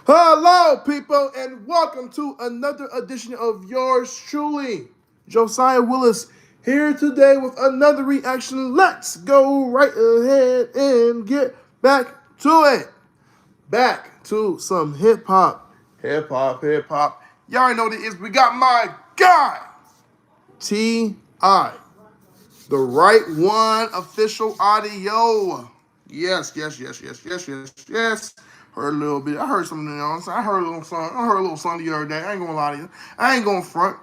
Hello, people, and welcome to another edition of yours truly, Josiah Willis, here today with another reaction. Let's go right ahead and get back to it. Back to some hip hop. Hip hop, hip hop. Y'all already know what it is. We got my guy, T.I., the right one official audio. Yes. Heard a little bit. I heard something else. I heard a little song the other day. I ain't gonna lie to you. I ain't gonna front.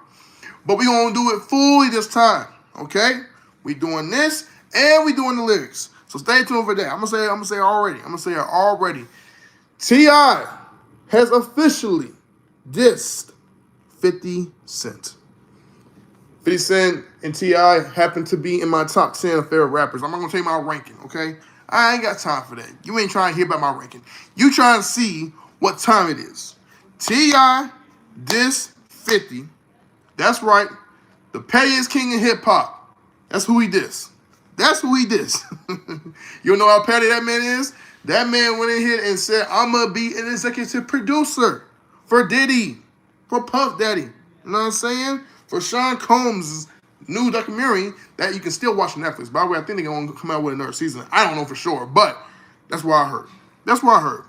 But we gonna do it fully this time. Okay? We doing this and we doing the lyrics. So stay tuned for that. I'm gonna say it already. T.I. has officially dissed 50 Cent. 50 Cent and T.I. happen to be in my top 10 of favorite rappers. I'm not going to tell you my ranking, okay? I ain't got time for that. You ain't trying to hear about my ranking. You trying to see what time it is. T.I. diss 50. That's right. The pettiest king of hip-hop. That's who he diss. You know how petty that man is? That man went in here and said, I'm going to be an executive producer for Diddy, for Puff Daddy. You know what I'm saying? For Sean Combs' new documentary that you can still watch on Netflix. By the way, I think they're going to come out with another season. I don't know for sure, but that's what I heard.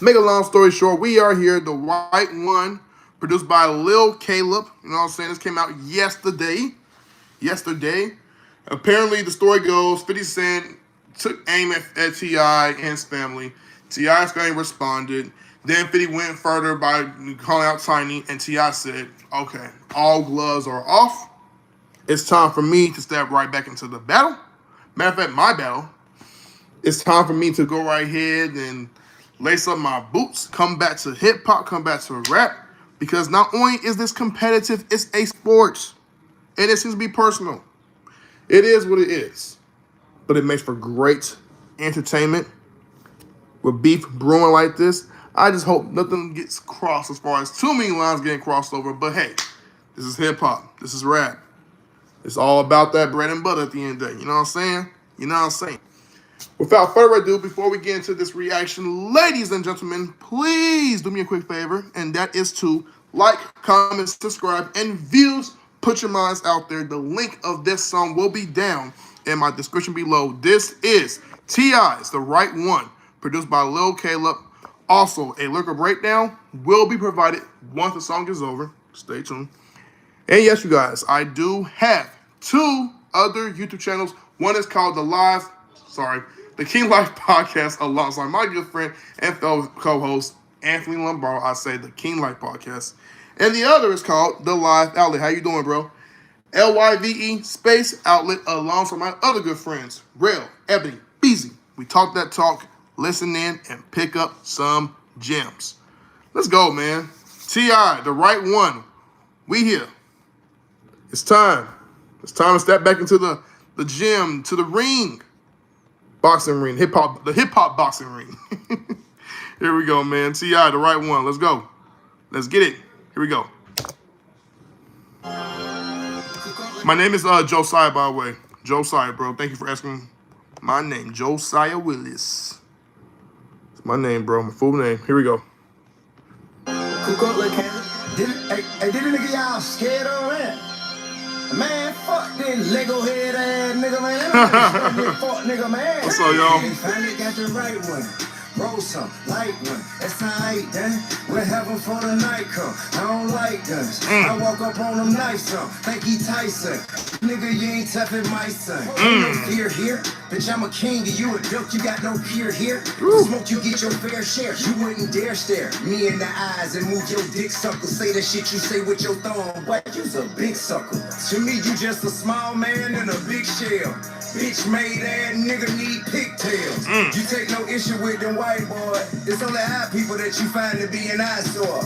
Make a long story short, we are here, the White One, produced by Lil Caleb. You know what I'm saying? This came out yesterday. Apparently, the story goes, 50 Cent took aim at T.I. and his family. T.I.'s family responded. Then 50 went further by calling out Tiny, and T.I. said, okay, all gloves are off. It's time for me to step right back into the battle. Matter of fact, my battle. It's time for me to go right ahead and lace up my boots, come back to hip-hop, come back to rap, because not only is this competitive, it's a sport, and it seems to be personal. It is what it is, but it makes for great entertainment. With beef brewing like this, I just hope nothing gets crossed as far as too many lines getting crossed over. But hey, this is hip-hop. This is rap. It's all about that bread and butter at the end of the day. You know what I'm saying? Without further ado, before we get into this reaction, ladies and gentlemen, please do me a quick favor, and that is to like, comment, subscribe, and views. Put your minds out there. The link of this song will be down in my description below. This is T.I.'s The Right One, produced by Lil Caleb. Also, a lyrical breakdown will be provided once the song is over. Stay tuned. And yes, you guys, I do have two other YouTube channels. One is called the King Life Podcast, alongside my good friend and fellow co-host, Anthony Lombardo. I say the King Life Podcast. And the other is called The Live Outlet. How you doing, bro? LYVE Space Outlet, alongside my other good friends, Rail, Ebony, Beezy. We talk that talk, listen in, and pick up some gems. Let's go, man. T.I., The Right One. We here. It's time. It's time to step back into the gym, to the ring. Boxing ring. The hip-hop boxing ring. Here we go, man. T.I., The Right One. Let's go. Let's get it. Here we go. My name is Josiah, by the way. Josiah, bro. Thank you for asking my name. Josiah Willis. It's my name, bro. My full name. Here we go. Cook up like did a nigga y'all scared of that? Man, fuck this Lego head ass nigga, man. Fuck nigga, man. What's up, y'all? Finally got the right one. Roll some, light one. That's how I eat, then. We're having fun the night come. I don't like guns. I walk up on them nice some. Think he Tyson. Nigga, you ain't toughin' my son. Ain't no fear here. Bitch, I'm a king and you a dope. You got no peer here. Smoke, you get your fair share. You wouldn't dare stare me in the eyes and move your dick sucker. Say the shit you say with your thumb. Boy, you's a big sucker. To me, you just a small man in a big shell. Bitch made ass nigga need pigtails. You take no issue with them white boy. It's only high people that you find to be an eyesore.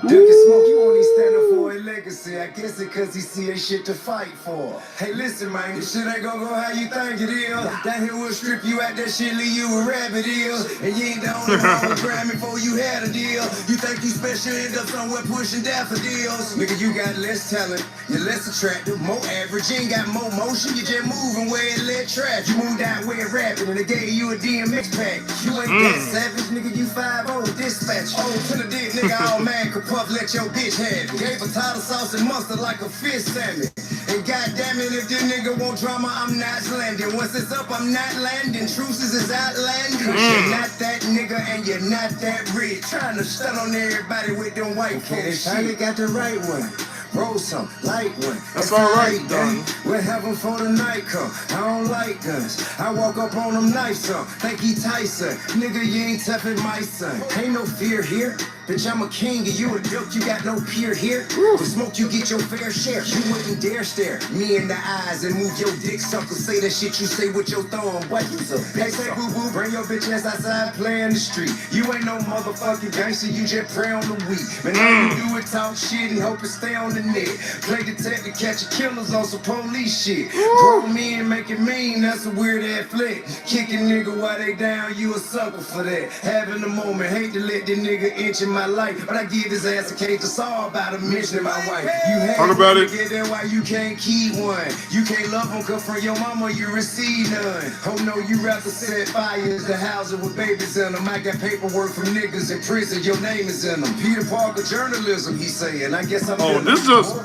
Duck and Smoke, you only stand up for a legacy. I guess it cause he see a shit to fight for. Hey, listen, man, this shit ain't gonna go how you think it is. Down here will strip you out that shit, leave you a rabbit ears. And you ain't the only one who grabbed me before you had a deal. You think you special, end up somewhere pushing daffodils. Nigga, you got less talent, you're less attractive, more average. You ain't got more motion, you just moving where it let trash. You moved out where it rapping and they gave you a DMX pack. You ain't that savage, nigga, you 5-0 dispatch. Oh, to the dick, nigga, all mad, could puff, let your bitch have it. Gave her tartar sauce and mustard like a fish salmon. And goddamn it, if this nigga want drama, I'm not landing. Once it's up, I'm not landing. Truces is outlandish. You're not that nigga and you're not that rich. Trying to stun on everybody with them white folks. Finally got the right one. Roll some, light one. That's all right, done. We're having for the night come. I don't like guns. I walk up on them nice some. Think he Tyson. Nigga, you ain't tough as my son. Ain't no fear here. Bitch, I'm a king and you a duck, you got no peer here. For smoke, you get your fair share. You wouldn't dare stare me in the eyes and move your dick sucker. Say that shit you say with your thumb. What you so bitch? Say boo boo, bring your bitch ass outside, play in the street. You ain't no motherfucking gangster, you just pray on the weak. Man, all you do is talk shit and hope it stay on the net. Play detective, catch killers on some police shit. Grown men make it mean, that's a weird ass flick. Kicking nigga while they down, you a sucker for that. Having a moment, hate to let this nigga inch in my life, but I give his ass a case to saw about him mentioning my wife. You had Talk about it. get that why you can't keep one. You can't love him cause from your mama you receive none. Oh no, you rather set fires to houses with babies in them. I got paperwork from niggas in prison, your name is in them. Peter Parker journalism, he saying. I guess I'm this just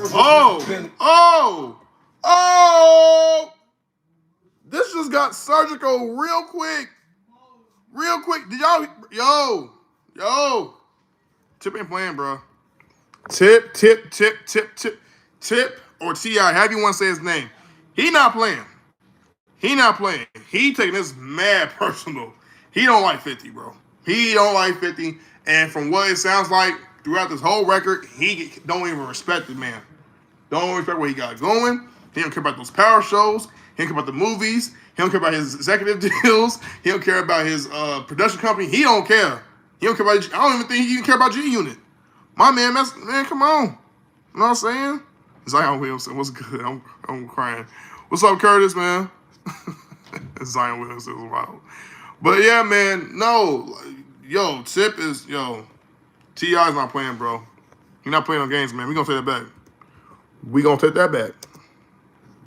this just got surgical real quick. Real quick. Did y'all yo. Tip ain't playing, bro. Tip or T.I., however you want to say his name. He not playing. He taking this mad personal. He don't like 50, bro. He don't like 50. And from what it sounds like throughout this whole record, he don't even respect the man. Don't respect what he got going. He don't care about those power shows. He don't care about the movies. He don't care about his executive deals. He don't care about his production company. He don't care. He don't care about. I don't even think he even care about G-Unit. My man, come on. You know what I'm saying? Zion Williamson, what's good? I'm crying. What's up, Curtis, man? Zion Williamson is wild. But yeah, man, no. Tip is, T.I.'s not playing, bro. He's not playing no games, man. We're going to take that back.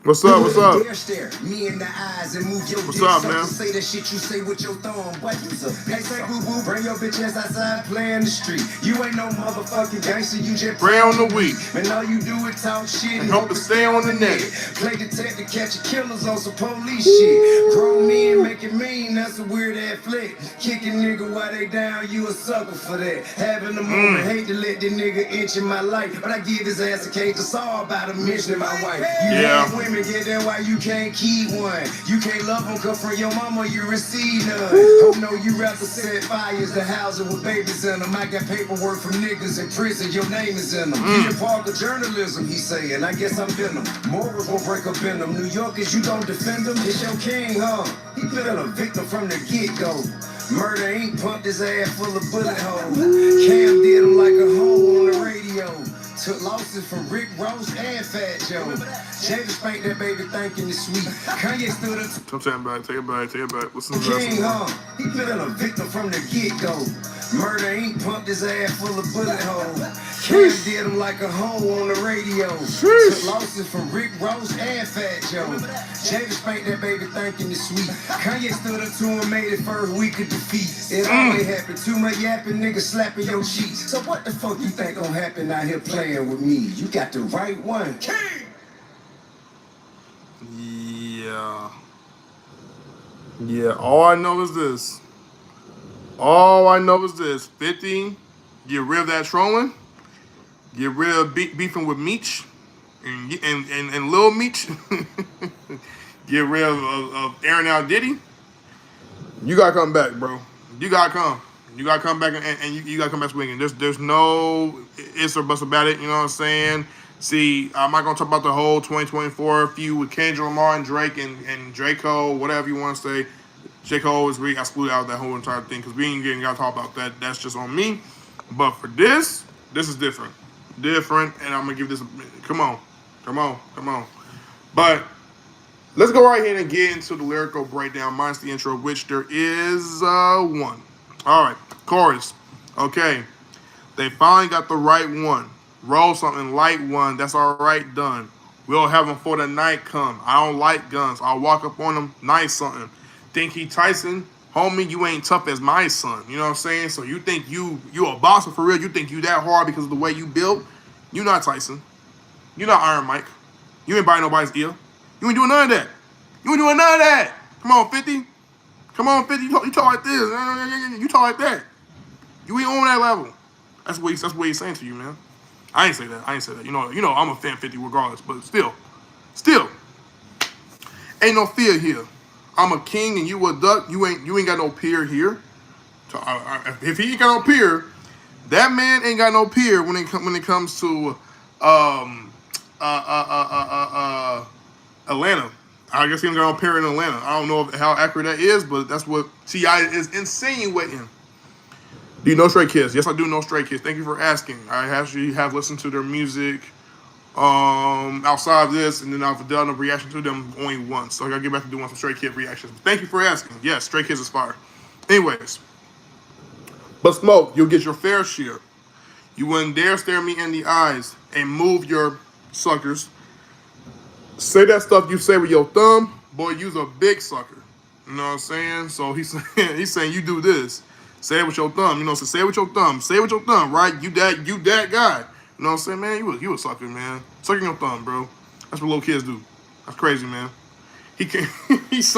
What's up? Dare stare me in the eyes and move your What's dick up, sucker. man? Say that shit you say with your thumb. What you so bitch? Say boo boo, bring your bitch ass outside, play in the street. You ain't no motherfucking gangster, you just Pray on the weak. And all you do is talk shit And hope to stay on the net. Play detective, catch killers on some police shit. Grown men make it mean, that's a weird ass flick. Kicking nigga while they down, you a sucker for that. Having a moment, hate to let this nigga inch in my life, but I give his ass a case to saw about him mentioning my wife. You have women, get that why you can't keep one. You can't love them cause from your mama you receive none. Oh no, you rather set fires to houses with babies in them. I got paperwork from niggas in prison, your name is in them. Peter Parker journalism, he saying. I guess I'm venom. Morals won't break up in them. New Yorkers, you don't defend them. It's your king, huh? He been a victim from the get-go. Murder Inc. pumped his ass full of bullet holes. Cam did him like a hoe on the radio. Took losses from Rick Ross and Fat Joe. Jada spanked that baby thinking it's sweet. Kanye stood up. Take it back. What's the King, huh? He been a victim from the get-go. Murder Inc. pumped his ass full of bullet holes. Cam did him like a hoe on the radio. Took losses from Rick Ross and Fat Joe. Jada spanked that baby thinking it's sweet. Kanye stood up to him, made it first week of defeat. It always happened. Too much yapping, niggas slapping your cheeks. So what the fuck you think gonna happen out here playing with me? You got the right one. King! Yeah, all I know is this. 50, get rid of that trolling. Get rid of beefing with Meech and Lil Meech. Get rid of Aaron Al Diddy. You gotta come back, bro. You gotta come. You gotta come back and you gotta come back swinging. There's no ifs or buts about it. You know what I'm saying? See, I'm not gonna talk about the whole 2024 feud with Kendrick Lamar and Drake and Draco, whatever you want to say. J. Cole got screwed out of that whole entire thing because we ain't gotta talk about that. That's just on me. But for this, This is different. Different, and I'm gonna give this. Come on, come on, come on. But let's go right here and get into the lyrical breakdown, minus the intro, which there is one. All right, chorus. Okay, they finally got the right one. Roll something light one. That's all right, done. We'll have them for the night come. I don't like guns. I'll walk up on them, nice something. Think he Tyson? Homie, you ain't tough as my son. You know what I'm saying? So you think you a boxer for real? You think you that hard because of the way you built? You not Tyson. You not Iron Mike. You ain't biting nobody's ear. You ain't doing none of that. You ain't doing none of that. Come on, 50. Come on, 50. You talk like this. You talk like that. You ain't on that level. That's what he's saying to you, man. I ain't say that. I ain't say that. You know, I'm a fan 50 regardless, but still, ain't no fear here. I'm a king and you a duck. You ain't got no peer here. So, if he ain't got no peer, that man ain't got no peer when it comes to Atlanta. I guess he ain't got no peer in Atlanta. I don't know how accurate that is, but that's what T.I. is insinuating. Do you know Stray Kids? Yes, I do know Stray Kids. Thank you for asking. I actually have listened to their music outside of this, and then I've done a reaction to them only once. So I gotta get back to doing some Stray Kid reactions. Thank you for asking. Yes, Stray Kids is fire. Anyways, but Smoke, you'll get your fair share. You wouldn't dare stare me in the eyes and move your suckers. Say that stuff you say with your thumb, boy, you's a big sucker. You know what I'm saying? So he's saying you do this. Say it with your thumb. You know, so say it with your thumb. Say it with your thumb, right? You that guy. You know what I'm saying, man? You a sucker, man. Sucking your thumb, bro. That's what little kids do. That's crazy, man. He can he's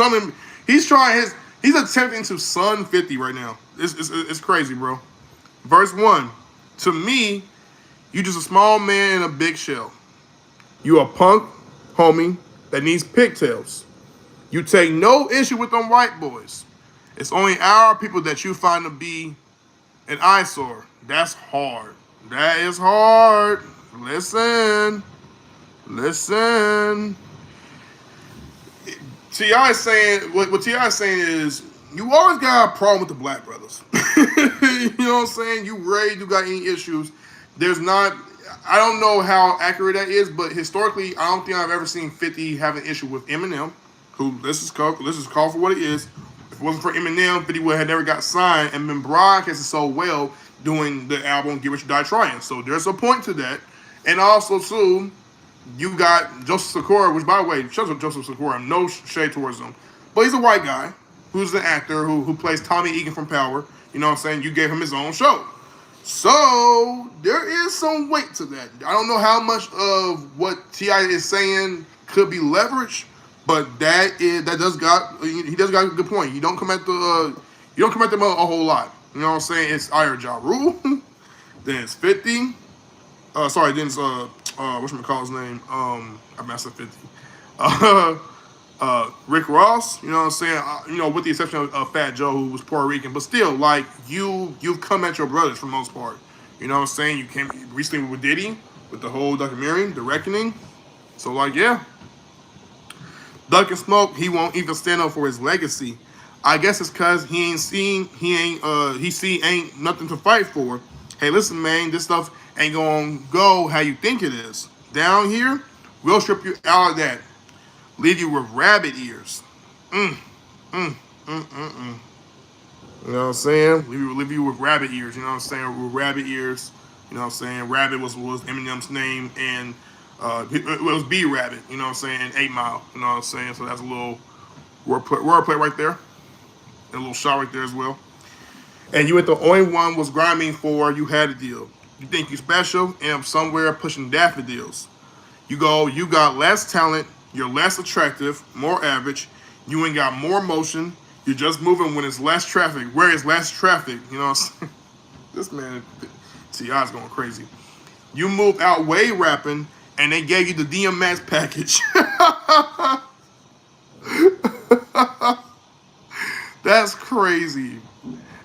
attempting to sun 50 right now. It's crazy, bro. Verse 1. To me, you just a small man in a big shell. You a punk, homie, that needs pigtails. You take no issue with them white boys. It's only our people that you find to be an eyesore. That's hard. That is hard. Listen. T.I. is saying, what T.I. is saying is, you always got a problem with the black brothers. You know what I'm saying? You rarely do got any issues. There's not, I don't know how accurate that is, but historically, I don't think I've ever seen 50 have an issue with Eminem, who, this is called for what it is. If it wasn't for Eminem, 50 would have never got signed and been broadcasted so well doing the album Get Rich or Die Trying. So there's a point to that. And also, too, you got Joseph Sikora, which, by the way, shout out to Joseph Sikora, no shade towards him. But he's a white guy who's an actor who plays Tommy Egan from Power. You know what I'm saying? You gave him his own show. So there is some weight to that. I don't know how much of what T.I. is saying could be leveraged, but he does got a good point. You don't come at them a whole lot. You know what I'm saying? It's either Ja Rule, then it's 50. Then it's whatchamacallit's name? I messed up 50. Rick Ross, you know what I'm saying? With the exception of Fat Joe, who was Puerto Rican, but still, like, you've come at your brothers for the most part. You know what I'm saying? You came recently with Diddy, with the whole documentary, The Reckoning. So, like, yeah. Duck and Smoke, he won't even stand up for his legacy. I guess it's cause he ain't nothing to fight for. Hey, listen, man, this stuff ain't gonna go how you think it is. Down here, we'll strip you out of that. Leave you with rabbit ears. You know what I'm saying? Leave you with rabbit ears. You know what I'm saying? With rabbit ears. You know what I'm saying? Rabbit was Eminem's name, and it was B Rabbit. You know what I'm saying? 8 Mile. You know what I'm saying? So that's a little wordplay right there. And a little shot right there as well. And you ain't the only one was grinding for you had a deal. You think you special, and I'm somewhere pushing daffodils. You got less talent, you're less attractive, more average, you ain't got more motion, you're just moving when it's less traffic. Where is less traffic? You know what I'm saying? This man, T.I.'s going crazy. You moved out way rapping, and they gave you the DMX package. That's crazy.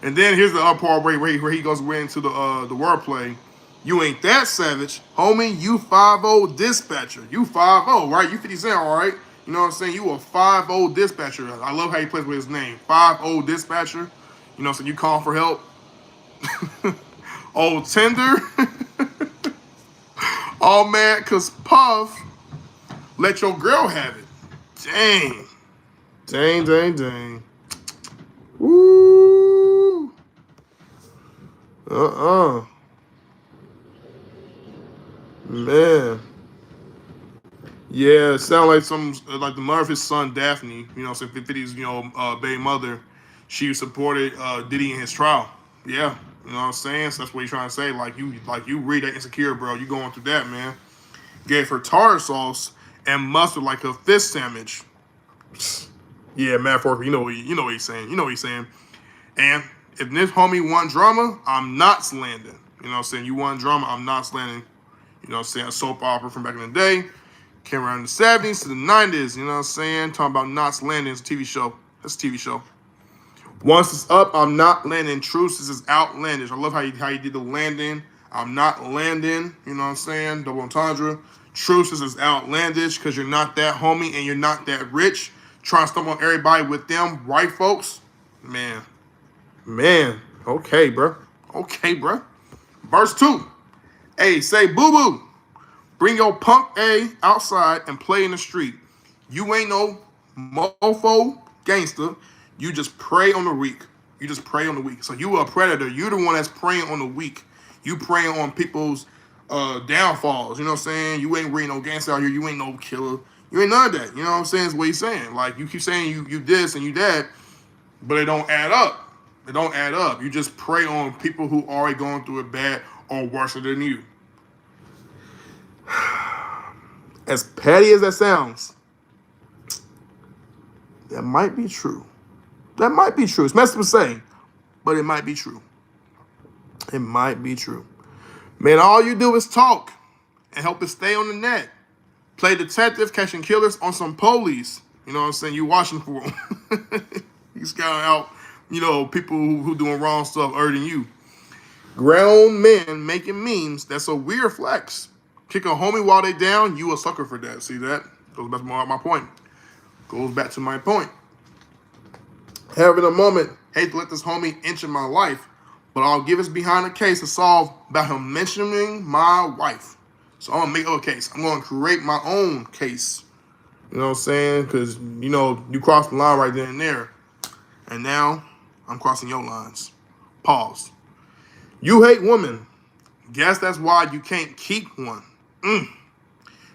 And then here's the other part where he goes way into the wordplay. You ain't that savage, homie. You 5-0 dispatcher. You 5-0, right? You 50 Cent, all right? You know what I'm saying? You a 5-0 dispatcher. I love how he plays with his name. 5-0 dispatcher. You know what I'm saying? You call for help. Old tender. All mad because Puff let your girl have it. Dang. Dang, dang, dang. Woo. Man. Yeah, it sound like like the mother of his son, Daphne, you know, so 50's, baby mother, she supported Diddy in his trial. Yeah, you know what I'm saying? So that's what he's trying to say. Like you read that Insecure, bro. You going through that, man. Gave her tartar sauce and mustard like a fish sandwich. Yeah, metaphorically, you know what he's saying. You know what he's saying. And if this homie want drama, I'm not slandering. You know what I'm saying? You want drama, I'm not slandering. You know what I'm saying? A soap opera from back in the day. Came around in the 70s to the 90s, you know what I'm saying? Talking about Knots Landing, it's a TV show. That's a TV show. Once it's up, I'm not landing. Truce, this is outlandish. I love how you did the landing. I'm not landing, you know what I'm saying? Double entendre. Truce, this is outlandish because you're not that homie and you're not that rich. Trying to stump on everybody with them white folks. Man. Okay, bro. Verse 2. Hey, say boo-boo. Bring your punk A outside and play in the street. You ain't no mofo gangster. You just prey on the weak. So you a predator. You the one that's preying on the weak. You preying on people's downfalls. You know what I'm saying? You ain't really no gangster out here. You ain't no killer. You ain't none of that. You know what I'm saying? Is what he's saying. Like, you keep saying you this and you that, but it don't add up. You just prey on people who already going through it bad or worse than you. As petty as that sounds, that might be true. It's messed up to say, but it might be true. Man, all you do is talk and help it stay on the net. Play detective catching killers on some police. You know what I'm saying? You watching for them. You scouting out, people who doing wrong stuff other than you. Grown men making memes, that's a weird flex. Kick a homie while they down, you a sucker for that. See that? Goes back to my point. Having a moment, hate to let this homie inch in my life, but I'll give us behind the case to solve about him mentioning my wife. So I'm going to make a case. I'm going to create my own case. You know what I'm saying? Because, you crossed the line right then and there. And now, I'm crossing your lines. Pause. You hate women. Guess that's why you can't keep one.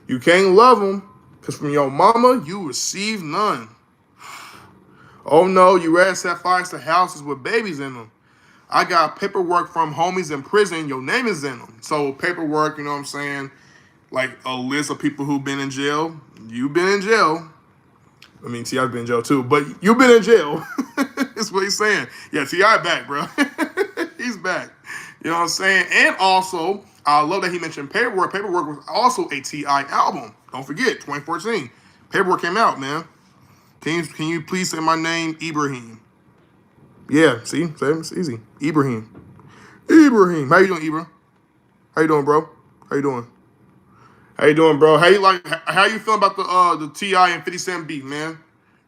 You can't love them because from your mama, you receive none. Oh no, you rather set fires to houses with babies in them. I got paperwork from homies in prison, your name is in them. So paperwork, you know what I'm saying? Like a list of people who've been in jail. You've been in jail. I mean, T.I.'s been in jail too, but you've been in jail. That's what he's saying. Yeah, T.I. back, bro. He's back. You know what I'm saying? And also, I love that he mentioned Paperwork. Paperwork was also a T.I. album. Don't forget, 2014. Paperwork came out, man. Can you please say my name, Ibrahim? Yeah, see? It's easy. Ibrahim. How you doing, Ibra? How you doing, bro? How you doing, bro? How you feeling about the T.I. and 50 Cent beat, man?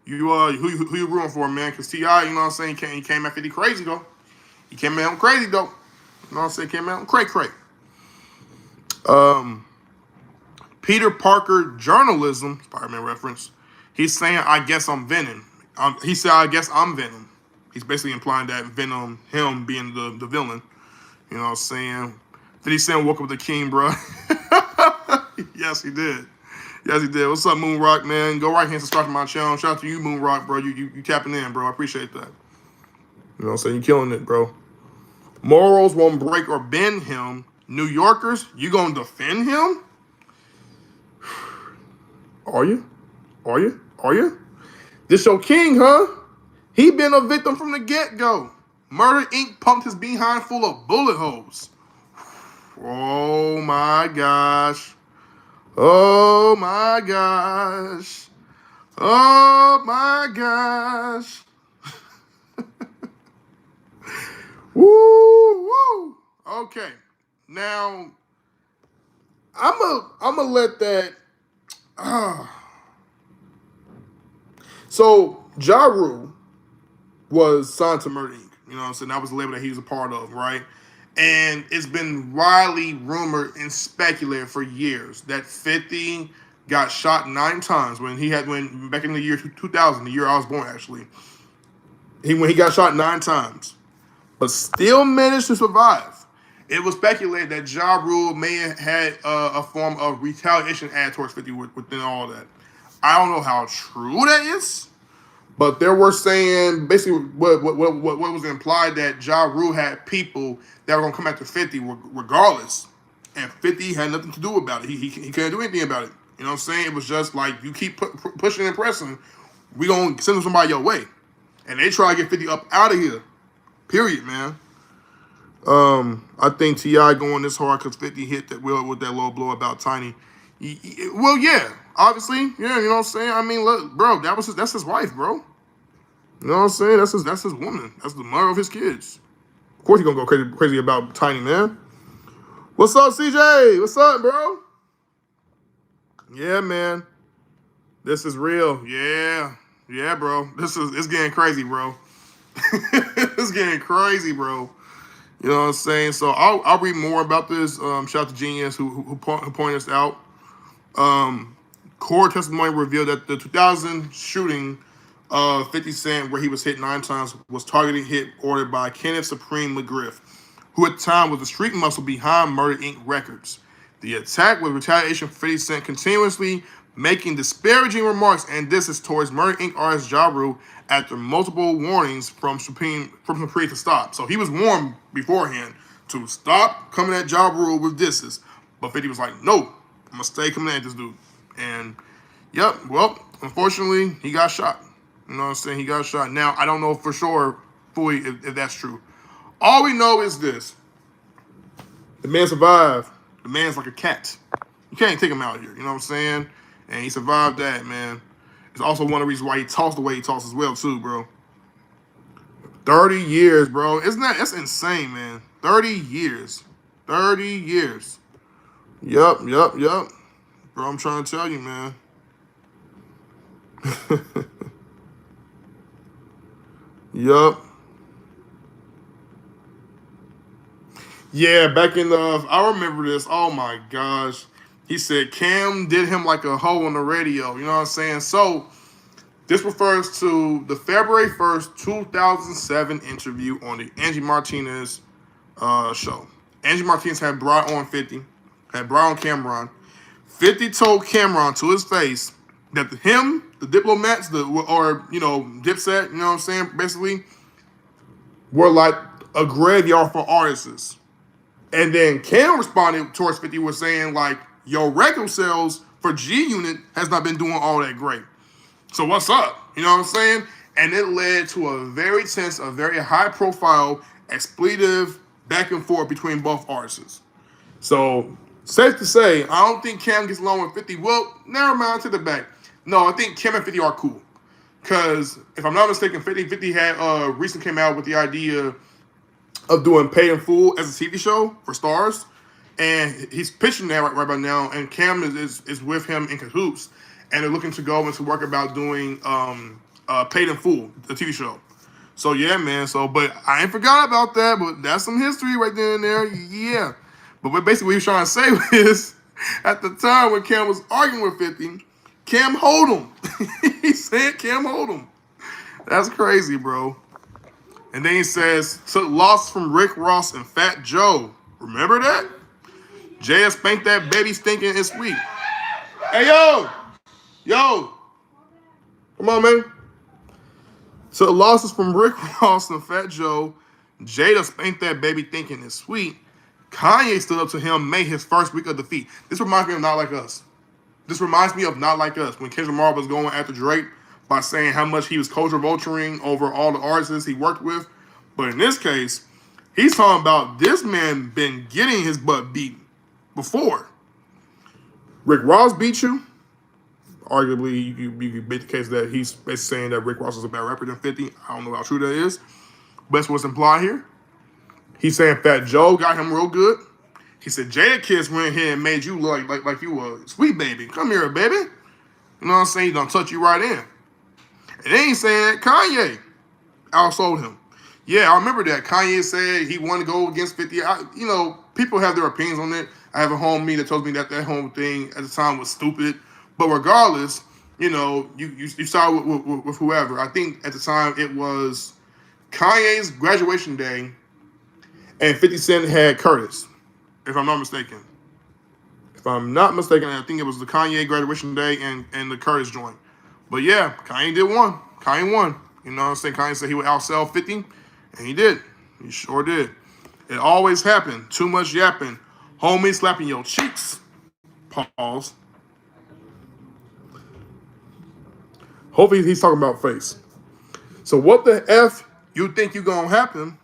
Who you rooting for, man? Because T.I., you know what I'm saying, he came at 50 crazy, though. He came at him crazy, though. You know what I'm saying? Came at him cray. Peter Parker Journalism, Spider-Man reference, he's saying, I guess I'm Venom. He said, I guess I'm Venom. He's basically implying that Venom, him being the villain. You know what I'm saying? 50 Cent woke up the king, bro. Yes, he did. What's up, Moon Rock, man? Go right here and subscribe to my channel. Shout out to you, Moon Rock, bro. You tapping in, bro. I appreciate that. You know what I'm saying? You killing it, bro. Morals won't break or bend him. New Yorkers, you gonna defend him? Are you? This your king, huh? He been a victim from the get-go. Murder Inc. pumped his behind full of bullet holes. Oh my gosh. Woo. Okay. Now, I'm gonna let that. So, Ja Rule was signed to Murder Inc. You know what I'm saying? That was the label that he was a part of, right? And it's been widely rumored and speculated for years that 50 got shot 9 times when back in the year 2000, the year I was born actually. When he got shot 9 times, but still managed to survive. It was speculated that Ja Rule may have had a form of retaliation added towards 50 within all that. I don't know how true that is, but they were saying basically what was implied that Ja Rule had people that were gonna come after 50 regardless, and 50 had nothing to do about it. He couldn't do anything about it. You know what I'm saying? It was just like you keep pushing and pressing, we gonna send somebody your way, and they try to get 50 up out of here. Period, man. I think T.I. going this hard because 50 hit that will with that low blow about Tiny. Well, yeah, obviously, yeah, you know what I'm saying. I mean, look, bro, that's his wife, bro. You know what I'm saying? That's his woman. That's the mother of his kids. Of course, he gonna go crazy about Tiny, man. What's up, CJ? What's up, bro? Yeah, man. This is real. Yeah, bro. It's getting crazy, bro. It's getting crazy, bro. You know what I'm saying? So I'll read more about this. Shout out to Genius who pointed us out. Court testimony revealed that the 2000 shooting of 50 Cent, where he was hit 9 times, was targeted hit ordered by Kenneth Supreme McGriff, who at the time was the street muscle behind Murder Inc. Records. The attack was retaliation for 50 Cent continuously making disparaging remarks and disses towards Murder Inc. artist Ja Rule after multiple warnings from Supreme to stop. So he was warned beforehand to stop coming at Ja Rule with disses. But 50 was like, no, I'm going to stay coming at this dude. And, yep, well, unfortunately, he got shot. You know what I'm saying? He got shot. Now, I don't know for sure fully if that's true. All we know is this. The man survived. The man's like a cat. You can't take him out here. You know what I'm saying? And he survived that, man. It's also one of the reasons why he talks the way he talks as well, too, bro. 30 years, bro. That's insane, man. 30 years. 30 years. Yup. Bro, I'm trying to tell you, man. Yup. Yeah, back in I remember this. Oh my gosh. He said Cam did him like a hoe on the radio. You know what I'm saying? So this refers to the February 1st, 2007 interview on the Angie Martinez show. Angie Martinez had brought on 50, had brought on Cameron. 50 told Cameron to his face that the diplomats, Dipset, you know what I'm saying, basically, were like a graveyard for artists. And then Cam responded towards 50 was saying like, your record sales for G Unit has not been doing all that great. So what's up? You know what I'm saying? And it led to a very tense, a very high profile, expletive back and forth between both artists. So safe to say, I don't think Cam gets along with 50. Well, never mind, to the back. No, I think Cam and 50 are cool. Because if I'm not mistaken, 50 had recently came out with the idea of doing Paid in Full as a TV show for Stars. And he's pitching that right about now. And Cam is with him in cahoots. And they're looking to go into work about doing Paid in Full, the TV show. So, yeah, man. But I ain't forgot about that. But that's some history right there and there. Yeah. But basically what he was trying to say is, at the time when Cam was arguing with 50, Cam hold him. He said Cam hold him. That's crazy, bro. And then he says, took loss from Rick Ross and Fat Joe. Remember that? Jay spanked that baby stinking and sweet. Hey, yo. Come on, man. Took losses from Rick Ross and Fat Joe. Jada spanked that baby thinking it's sweet. Kanye stood up to him, made his first week of defeat. This reminds me of Not Like Us. This reminds me of Not Like Us, when Kendrick Lamar was going after Drake by saying how much he was culture vulturing over all the artists he worked with. But in this case, he's talking about this man been getting his butt beat before. Rick Ross beat you. Arguably, you could make the case that he's basically saying that Rick Ross is a better rapper than 50. I don't know how true that is. But that's what's implied here. He's saying Fat Joe got him real good. He said Jada Kiss went here and made you look like you were a sweet baby. Come here, baby. You know what I'm saying? He done touch you right in. And then he's saying that Kanye outsold him. Yeah, I remember that. Kanye said he wanted to go against 50. People have their opinions on it. I have a homie that told me that whole thing at the time was stupid. But regardless, you saw with whoever. I think at the time it was Kanye's graduation day, and 50 Cent had Curtis, if I'm not mistaken. If I'm not mistaken, I think it was the Kanye graduation day and the Curtis joint. But yeah, Kanye did one. Kanye won. You know what I'm saying? Kanye said he would outsell 50, and he did. He sure did. It always happened. Too much yapping. Homie slapping your cheeks. Pause. Hopefully he's talking about face. So what the F you think you gonna happen?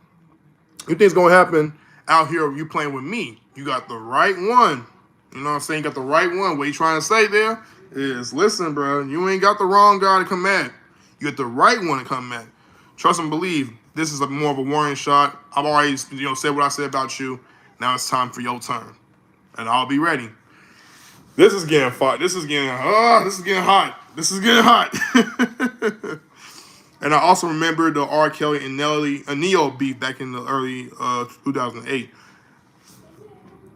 You think it's gonna happen out here you playing with me? You got the right one. You know what I'm saying? You got the right one. What you trying to say there is, listen, bro, you ain't got the wrong guy to come at. You got the right one to come at. Trust and believe. This is more of a warning shot. I've already, said what I said about you. Now it's time for your turn, and I'll be ready. This is getting hot. This is getting hot. This is getting hot. And I also remember the R. Kelly and Neo beef back in the early 2008.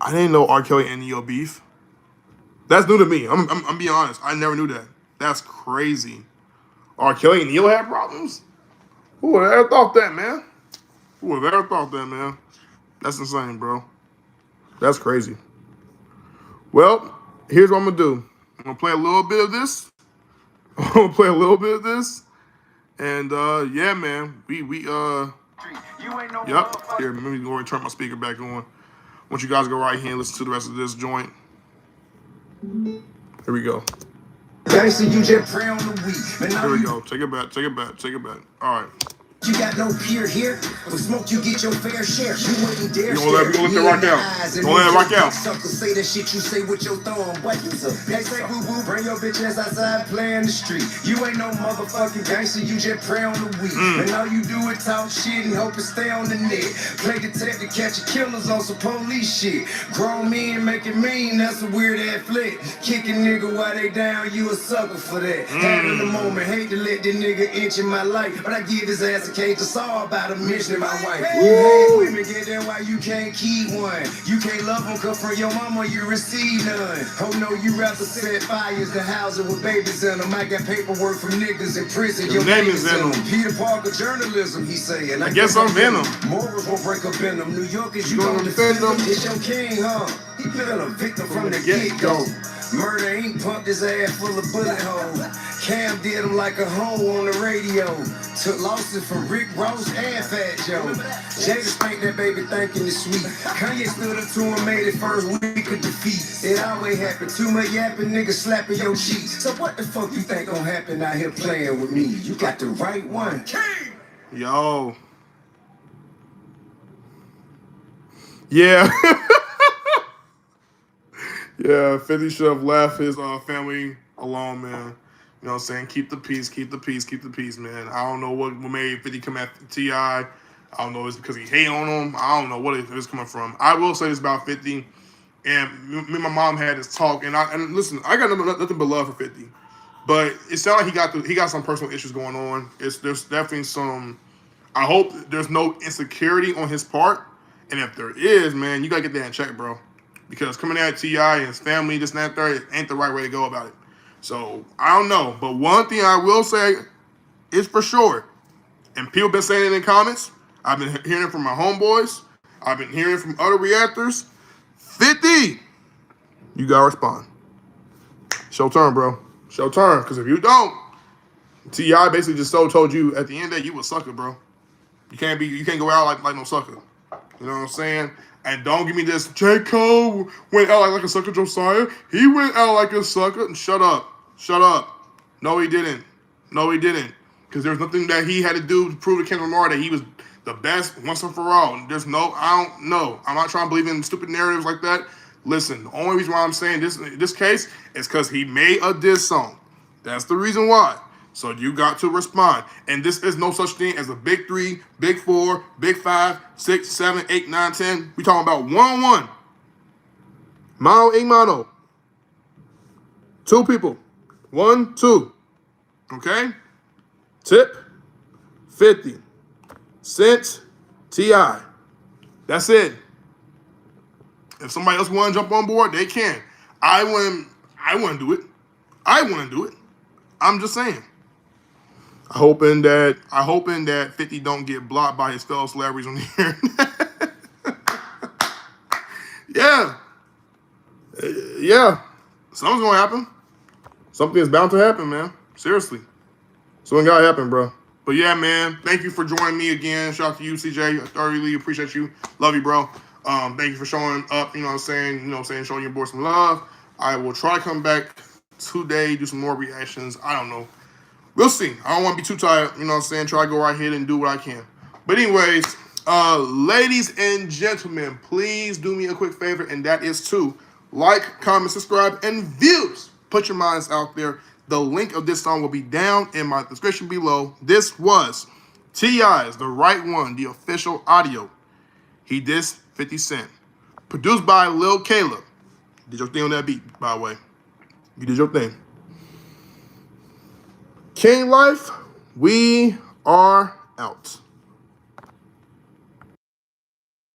I didn't know R. Kelly and Neo beef. That's new to me. I'm being honest. I never knew that. That's crazy. R. Kelly and Neo had problems? Who would have ever thought that, man? Who would have ever thought that, man? That's insane, bro. That's crazy. Well, here's what I'm going to do. I'm going to play a little bit of this. And, yeah, man. Yep. Here, let me go and turn my speaker back on. I want you guys to go right here and listen to the rest of this joint. Here we go. Gangsta, you just pray on the week. Here we go. Take it back. All right. You got no peer here. With smoke, you get your fair share. You wouldn't dare You gonna let that rock out. Don't let it rock out. Suckers say that shit you say with your thumb. What you say? They say boo boo, bring your bitch ass outside, play in the street. You ain't no motherfucking gangster, you just pray on the week. And all you do is talk shit and hope it stay on the net. Play detective, catch your killers on some police shit. Grown men make it mean, that's a weird ass flick. Kick a nigga while they down, you a sucker for that. Had in the moment, hate to let this nigga inch in my life, but I give his ass a cage to saw about a mission my wife. You hate women, get that why you can't keep one. You can't love them, cause from your mama you receive none. Oh no, you rather set fires to housing with babies in them. I got paperwork from niggas in prison. Your name is in them. Peter Parker journalism, he saying. I guess I'm Venom. Morals won't break up in them. New Yorkers, you don't defend them. It's your king, huh? He been a victim from the get-go. Murder ain't pumped his ass full of bullet holes. Cam did him like a hoe on the radio. Took losses from Rick Ross and Fat Joe. Jada spanked that baby thinking it's sweet. Kanye stood up to him, made it first week of defeat. It always happen. Too much yapping, niggas slapping your cheeks. So what the fuck you think gonna happen out here playing with me? You got the right one. Yo. Yeah. Yeah, 50 should have left his family alone, man. You know what I'm saying? Keep the peace, man. I don't know what made 50 come at T.I. I don't know if it's because he hate on him. I don't know what it's coming from. I will say this about 50, and me and my mom had this talk, and listen, I got nothing but love for 50. But it sounds like he got some personal issues going on. There's definitely some. I hope there's no insecurity on his part, and if there is, man, you gotta get that in check, bro. Because coming at T.I. and his family, this and that, third, ain't the right way to go about it. So, I don't know. But one thing I will say is for sure, and people been saying it in comments, I've been hearing it from my homeboys, I've been hearing it from other reactors, 50, you gotta respond. It's your turn, bro. It's your turn. Because if you don't, T.I. basically just told you at the end of the day, you a sucker, bro. You can't go out like no sucker. You know what I'm saying? And don't give me this, J. Cole went out like a sucker, Josiah. He went out like a sucker. Shut up. No, he didn't. Because there's nothing that he had to do to prove to Kendrick Lamar that he was the best once and for all. I don't know. I'm not trying to believe in stupid narratives like that. Listen, the only reason why I'm saying this case is because he made a diss song. That's the reason why. So you got to respond. And this is no such thing as a big 3, big 4, big 5, 6, 7, 8, 9, 10. We talking about one-on-one. Mano a mano. 2 people. 1, 2. Okay? Tip 50. Cent, T.I. That's it. If somebody else want to jump on board, they can. I wouldn't do it. I wouldn't do it. I'm just saying. I hoping that 50 don't get blocked by his fellow celebrities on the internet. Yeah. Yeah. Something's gonna happen. Something is bound to happen, man. Seriously. Something gotta happen, bro. But yeah, man, thank you for joining me again. Shout out to you, CJ. I thoroughly appreciate you. Love you, bro. Thank you for showing up, showing your boy some love. I will try to come back today, do some more reactions. I don't know. We'll see. I don't want to be too tired, try to go right here and do what I can. But anyways, ladies and gentlemen, please do me a quick favor, and that is to like, comment, subscribe, and views. Put your minds out there. The link of this song will be down in my description below. This was T.I.'s The Right One, the official audio. He dissed 50 Cent. Produced by Lil Caleb. Did your thing on that beat, by the way. You did your thing. King Life, we are out.